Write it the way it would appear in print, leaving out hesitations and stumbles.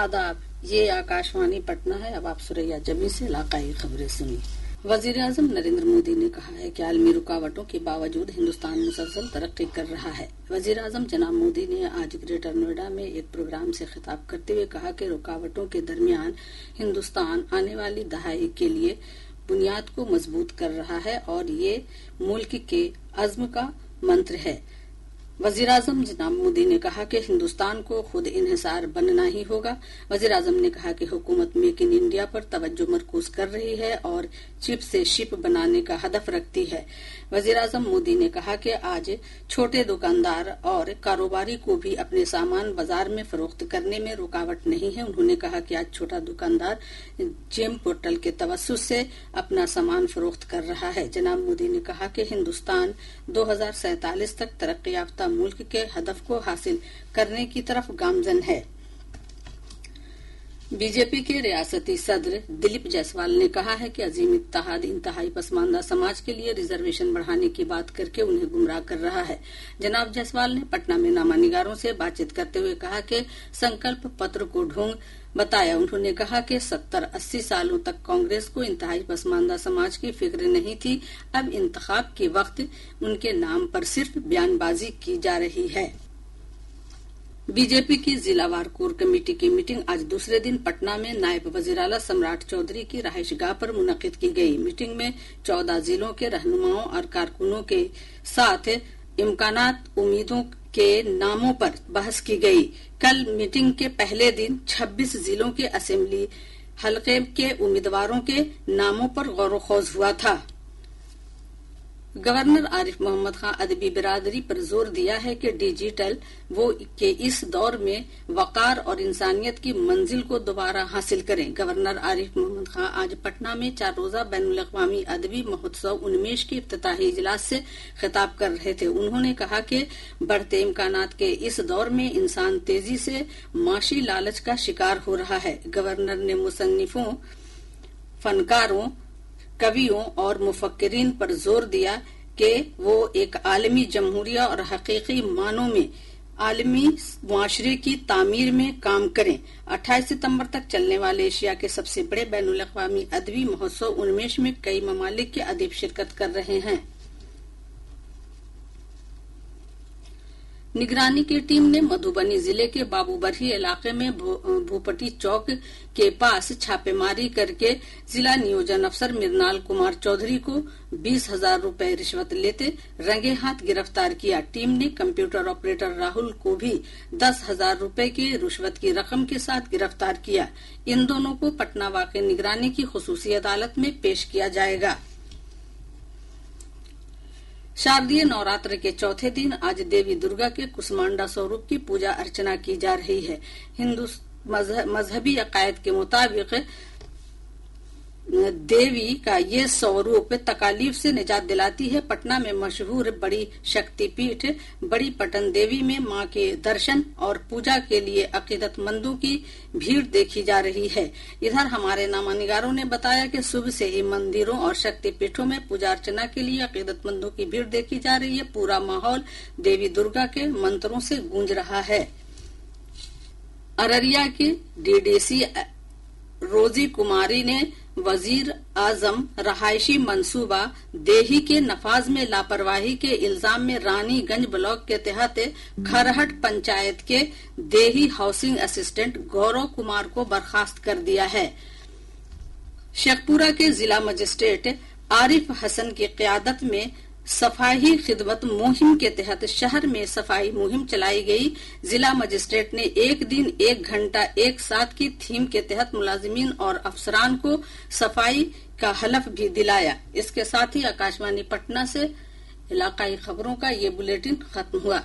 आदाब, ये आकाशवाणी पटना है। अब आप सुरैया जमी से इलाकाई खबरें सुनिए। वजीर आजम नरेंद्र मोदी ने कहा है कि आलमी रुकावटों के बावजूद हिंदुस्तान मुसलसल तरक्की कर रहा है। वजीर आजम जनाब मोदी ने आज ग्रेटर नोएडा में एक प्रोग्राम से खिताब करते हुए कहा कि रुकावटों के दरमियान हिंदुस्तान आने वाली दहाई के लिए बुनियाद को मजबूत कर रहा है और ये मुल्क के अज़्म का मंत्र है। वजीर आजम जनाब मोदी ने कहा कि हिंदुस्तान को खुद इन्हिसार बनना ही होगा। वजीर आजम ने कहा कि हुकूमत मेक इन इंडिया पर तवज्जो मरकूज कर रही है और चिप से शिप बनाने का हदफ रखती है। वजीर आजम मोदी ने कहा कि आज छोटे दुकानदार और कारोबारी को भी अपने सामान बाजार में फरोख्त करने में रुकावट नहीं है। उन्होंने कहा कि आज छोटा दुकानदार जेम पोर्टल के तवस्सुस से अपना सामान फरोख्त कर रहा है। जनाब मोदी ने कहा कि हिंदुस्तान 2047 तक तरक्की याफ्ता मुल्क के हदफ को हासिल करने की तरफ गामजन है। बीजेपी के रियासती सदर दिलीप जायसवाल ने कहा है कि अजीम इत्तेहाद इंतहाई पसमानदा समाज के लिए रिजर्वेशन बढ़ाने की बात करके उन्हें गुमराह कर रहा है। जनाब जायसवाल ने पटना में नामानिगारों से बातचीत करते हुए कहा कि संकल्प पत्र को ढोंग बताया। उन्होंने कहा कि 70-80 सालों तक कांग्रेस को इंतहाई पसमानदा समाज की फिक्र नहीं थी। अब इंतखाब के वक्त उनके नाम पर सिर्फ बयानबाजी की जा रही है। बीजेपी की जिलावार कोर कमेटी की मीटिंग आज दूसरे दिन पटना में नायब वजीर आला सम्राट चौधरी की रहायशगाह पर मुनक्किद की गई। मीटिंग में 14 जिलों के रहनुमाओं और कारकुनों के साथ इम्कानात उम्मीदों के नामों पर बहस की गई। कल मीटिंग के पहले दिन 26 जिलों के असेंबली हलके के उम्मीदवारों के नामों पर गौर-ओ-खौज हुआ था। गवर्नर आरिफ मोहम्मद खान अदबी बिरादरी पर जोर दिया है कि डिजिटल वो के इस दौर में वकार और इंसानियत की मंजिल को दोबारा हासिल करें। गवर्नर आरिफ मोहम्मद खान आज पटना में 4 रोजा बैनुल-अक़वामी अदबी महोत्सव 19 के इफ्तिताही इजलास से खिताब कर रहे थे। उन्होंने कहा कि बढ़ते इम्कानात के इस दौर में इंसान तेजी से माशी लालच का शिकार हो रहा है। गवर्नर ने मुसन्निफों, फनकारों, कवियों और मुफक्किरीन पर जोर दिया कि वो एक आलमी जमहूरिया और हकीकी मानों में आलमी मुआशरे की तामीर में काम करें। 28 सितंबर तक चलने वाले एशिया के सबसे बड़े बैनुल-अक़वामी अदबी महोत्सव 19 में कई ममालिक के अदीब शिरकत कर रहे हैं। निगरानी की टीम ने मधुबनी जिले के बाबूबरही इलाके में भूपटी चौक के पास छापेमारी करके जिला नियोजन अफसर मिरनाल कुमार चौधरी को 20,000 रुपए रिश्वत लेते रंगे हाथ गिरफ्तार किया। टीम ने कंप्यूटर ऑपरेटर राहुल को भी 10,000 रुपए की रिश्वत की रकम के साथ गिरफ्तार किया। इन दोनों को पटना वाक़ निगरानी की खुसूसी अदालत में पेश किया जाएगा। शारदीय नवरात्र के चौथे दिन आज देवी दुर्गा के कुष्मांडा स्वरूप की पूजा अर्चना की जा रही है। हिंदू मजहबी अकायद के मुताबिक देवी का ये स्वरूप तकालीफ से निजात दिलाती है। पटना में मशहूर बड़ी शक्तिपीठ बड़ी पटन देवी में मां के दर्शन और पूजा के लिए अकीदतमंदों की भीड़ देखी जा रही है। इधर हमारे नामानिगारों ने बताया कि सुबह से ही मंदिरों और शक्तिपीठों में पूजा अर्चना के लिए अकीदतमंदों की भीड़ देखी जा रही है। पूरा माहौल देवी दुर्गा के मंत्रों से गूंज रहा है। अररिया की डीडीसी रोजी कुमारी ने वजीर आजम रहायशी मंसूबा देही के नफाज में लापरवाही के इल्जाम में रानीगंज ब्लॉक के तहत खरहट पंचायत के देही हाउसिंग असिस्टेंट गौरव कुमार को बर्खास्त कर दिया है। शेखपुरा के जिला मजिस्ट्रेट आरिफ हसन की क़यादत में सफाई खिदमत मुहिम के तहत शहर में सफाई मुहिम चलाई गई। जिला मजिस्ट्रेट ने एक दिन 1 घंटा एक साथ की थीम के तहत मुलाजिमीन और अफसरान को सफाई का हलफ भी दिलाया। इसके साथ ही आकाशवाणी पटना से इलाकाई खबरों का ये बुलेटिन खत्म हुआ।